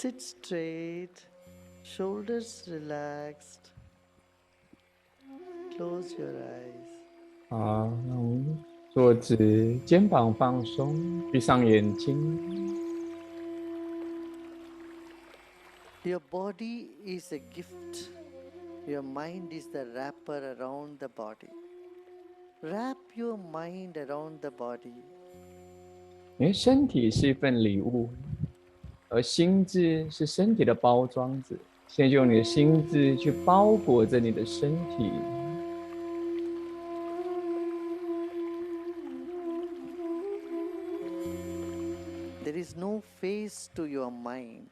Sit straight, shoulders relaxed. Close your eyes. 好，那我们坐直，肩膀放松，闭上眼睛。Your body is a gift. Your mind is the wrapper around the body. Wrap your mind around the body. 你的身体是一份礼物，而心智是身体的包装子。现在就用你的心智去包裹着你的身体。There is no face to your mind.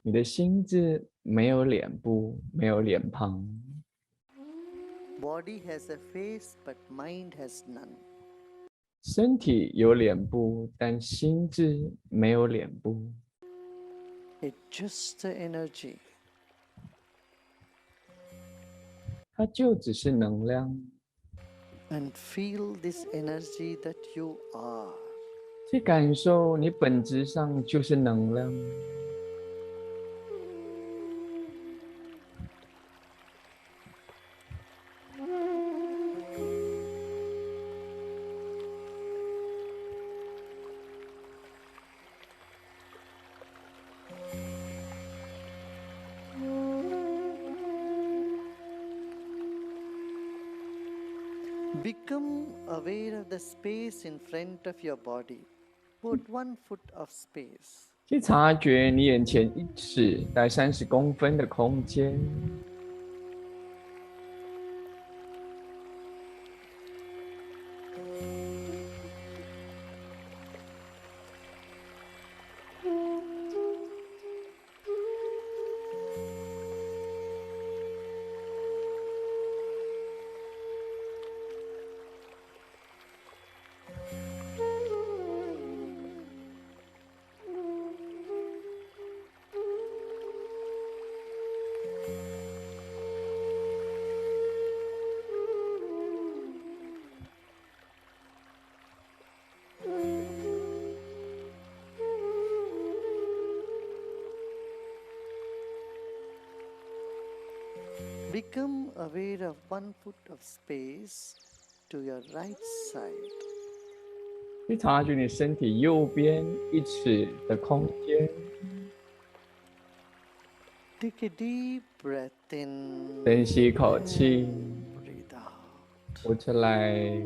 你的心智没有脸部，没有脸庞。Body has a face, but mind has none. 身体有脸部，但心智没有脸部。It's just the energy. 它就只是能量。And feel this energy that you are. 去感受你本质上就是能量。Become aware of the space in front of your body. Put 1 foot of space. 去察觉你眼前1尺大概30公分的空间。Become aware of 1 foot of space to your right side. 去察觉你身体右边1尺的空间。Take a deep breath in. 深吸一口气， Breathe out. 呼出来。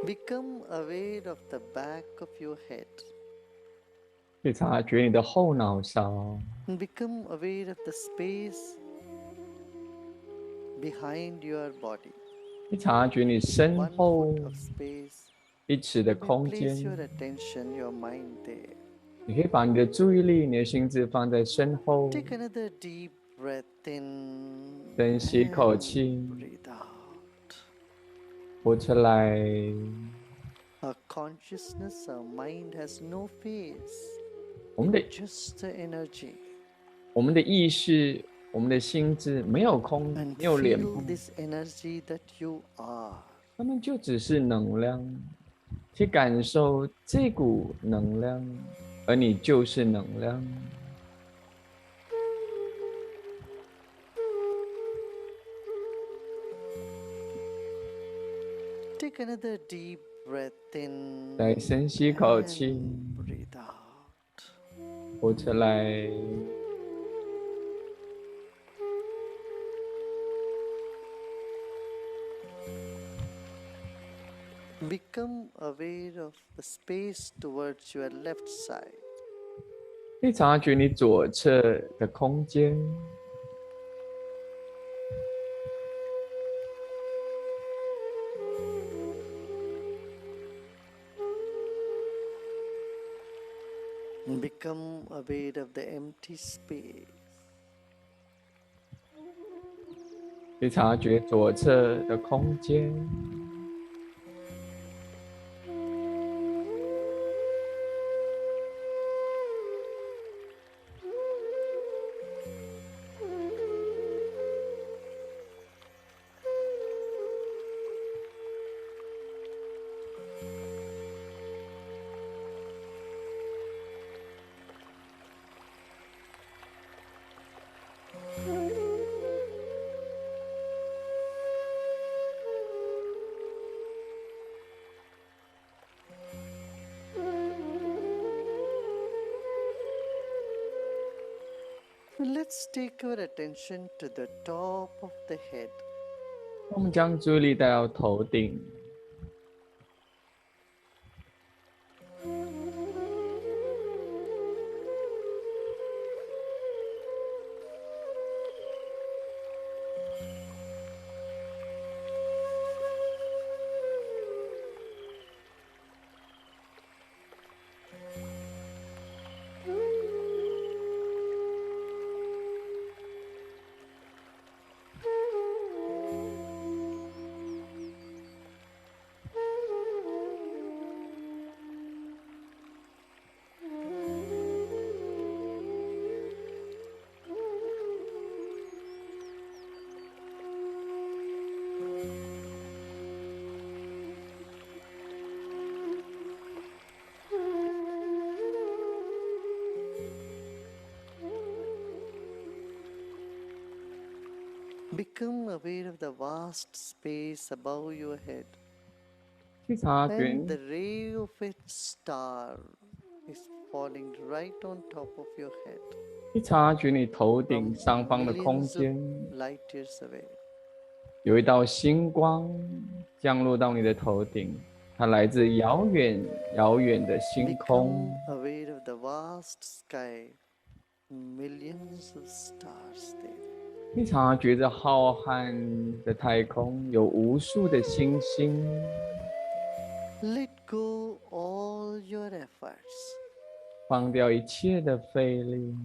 Become aware of the back of your head. 去察觉你的后脑勺。 And become aware of the space behind your body. 去察觉你身 1 后 foot of space. 1尺的 You may 空 place 间。 your attention, your mind there. 你可以把你的注意力、你的心智放在身后。 Take another deep breath in. 深吸一口 And 气， breathe out. 呼出来。 Our consciousness, our mind has no face. 我们的 It's just the energy. 我们的意识、我们的心智没有空， And 没有脸 feel 部， this energy that you are. 它们就只是能量。去感受这股能量，而你就是能量。 Take another deep breath in. 再深吸一口 And 气， breathe out. 呼出来。Become aware of the space towards your left side. 去察觉你左侧的空间， Become aware of the empty space. 去察觉左侧的空间， Let's take our attention to the top of the head. 我们将注意力带到头顶， Become aware of the vast space above your head. 去察觉 And the ray of a star is falling right on top of your head 去察觉你头顶 from 上方的空 millions of 间， light years away. 有一道星光降落到你的头顶，它来自遥远遥远的星空。 Become aware of the vast sky, millions of stars there. 去察觉着浩瀚的太空，有无数的星星。 Let go all your efforts. 放掉一切的费力，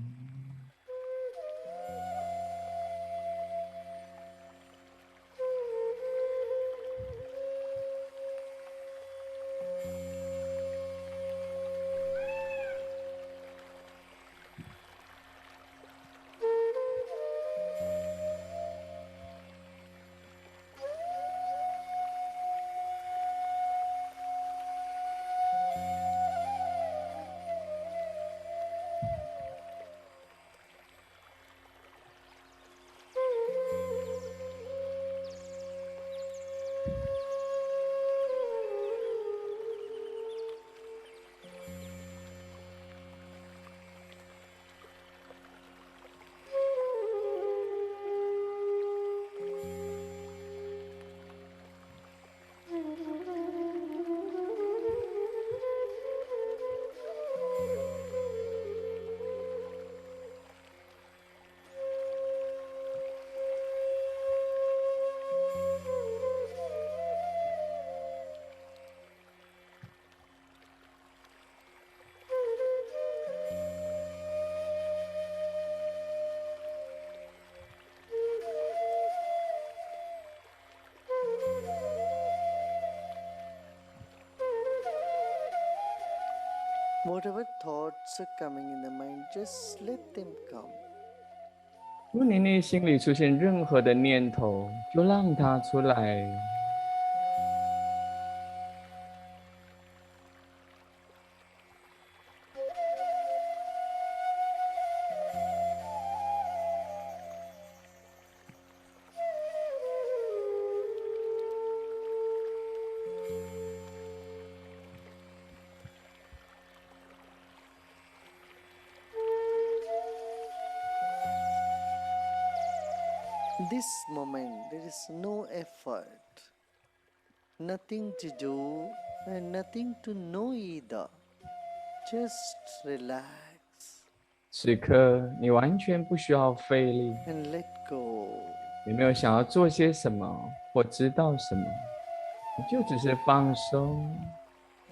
Whatever thoughts are coming in the mind, just let them come. 如果你内心里出现任何的念头，就让它出来。 This moment, there is no effort. nothing to do and nothing to know either. Just relax 此刻你完全不需要费力， and let go. 也没有想要做些什么或知道什么，你就只是放松，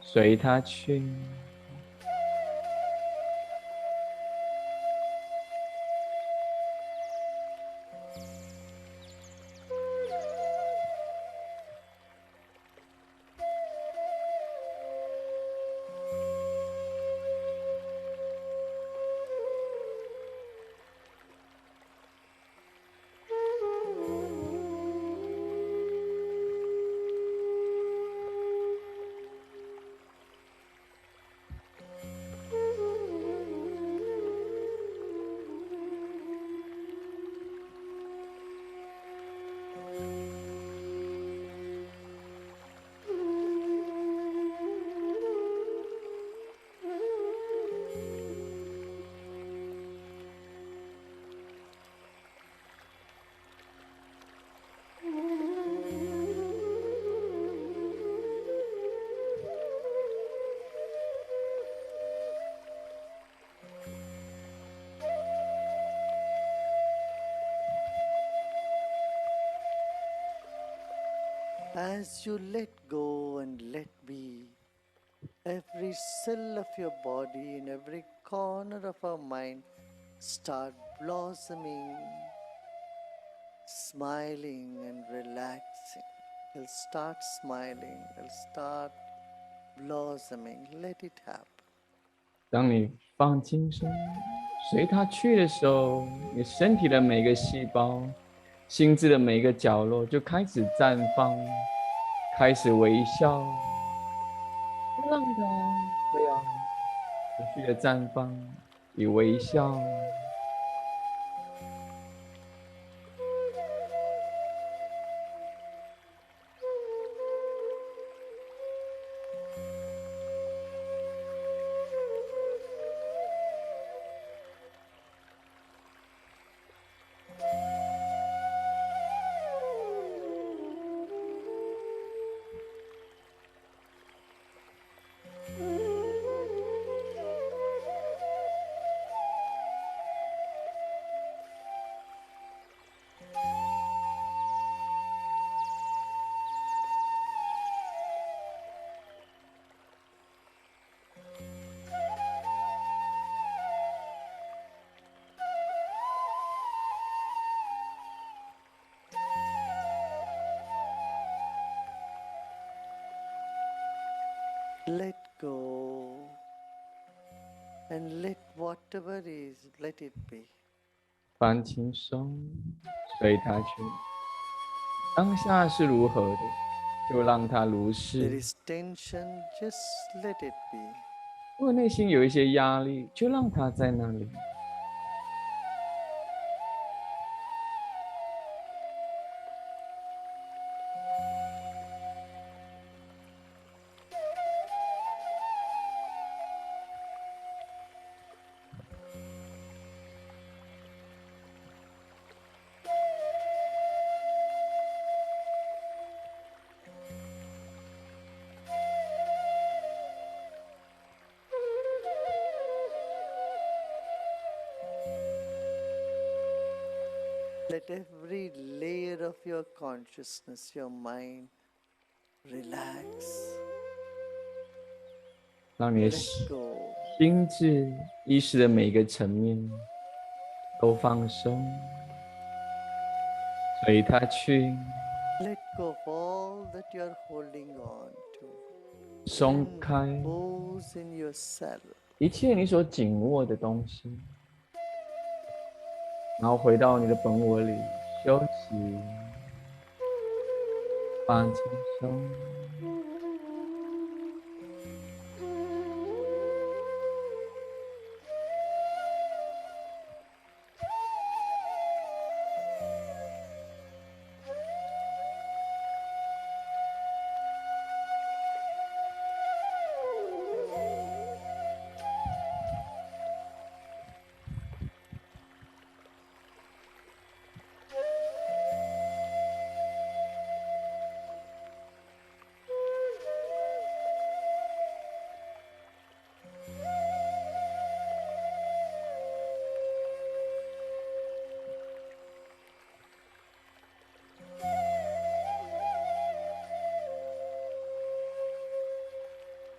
随它去。As you let go and let be, every cell of your body and every corner of our mind start blossoming, smiling and relaxing. They'll start smiling, they'll start blossoming. Let it happen. 当你放轻松，随它去的时候，你身体的每个细胞、心智的每个角落就开始绽放，开始微笑，让它这样持续的绽放与微笑。Let go and let whatever is, let it be. 放轻松，随它去。当下是如何的，就让它如 There 是。 is tension, just let it be. 如果内心有一些压力，就让它在那里。Let every layer of your consciousness, your mind, relax. 让你的 Let go. 心智、意识的每个层面都放松，随它去， Let go of all that you're holding on to. 松 And 开 repose in your cell. 一切你所紧握的东西，然后回到你的本我里休息，放轻松。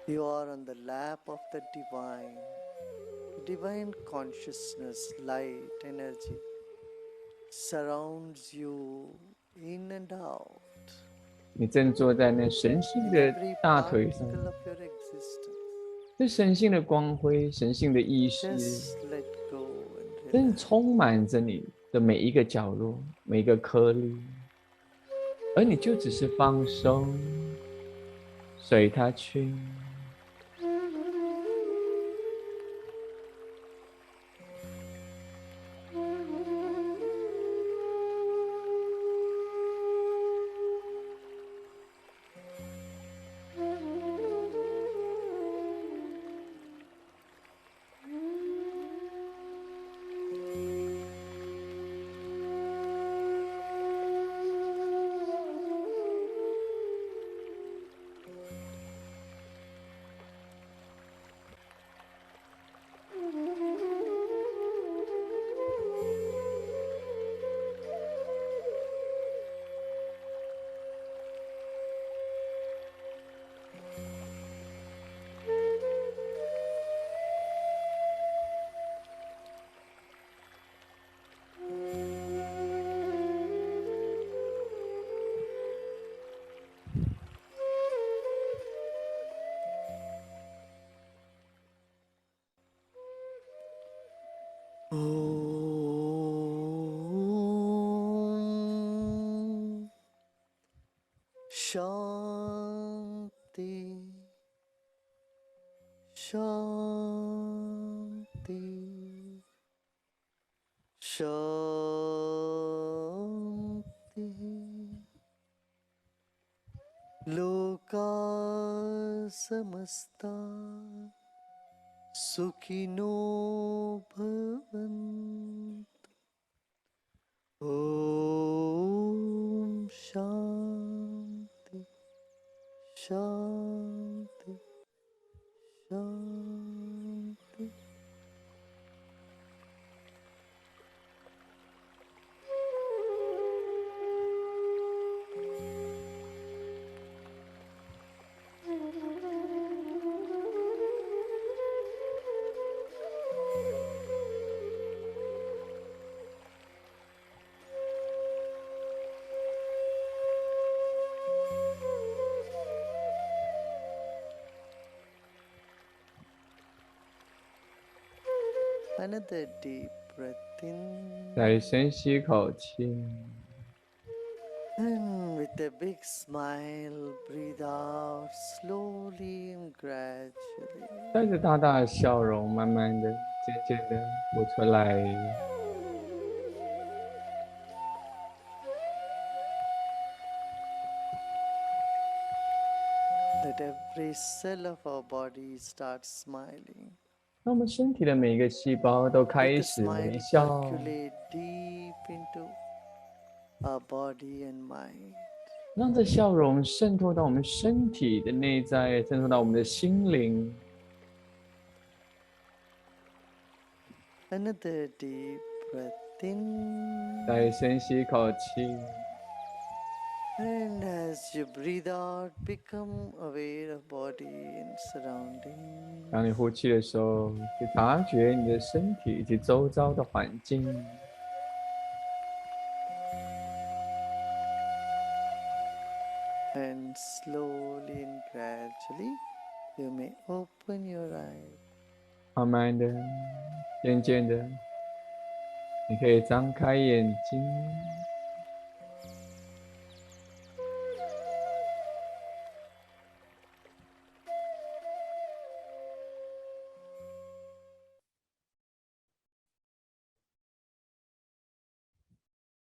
You are on the lap of the divine. Divine consciousness, light, energy surrounds you in and out, 你正坐在那神性 in 的 every 大腿上， particle of your existence. 这神性的光辉、神性的意识， Just let go and 正 relax. 充满着你的每一个角落、每一个颗粒，而你就只是放松，随它去。Om Shanti Shanti Shanti Loka Samasta Sukhino Bhavantu. Om Shanti Shanti Shanti. Another deep breath in, 再深吸一口气， and with a big smile, breathe out slowly and gradually. 带着大大的笑容，慢慢的、渐渐的呼出来。 Let every cell of our body start smiling. 让我们身体的每一个细胞都 Let 开 the 始 smile 微笑， percolate deep into our body and mind. 让这笑容渗透到我们身体的内在，渗透到我们的心灵。 Another deep breath in, 再深吸一口气， and as you breathe out, become aware of body and surroundings. 当你呼气的时候，去察觉你的身体以及周遭的环境。 And slowly and gradually, you may open your eyes. 慢慢的、渐渐的，你可以张开眼睛。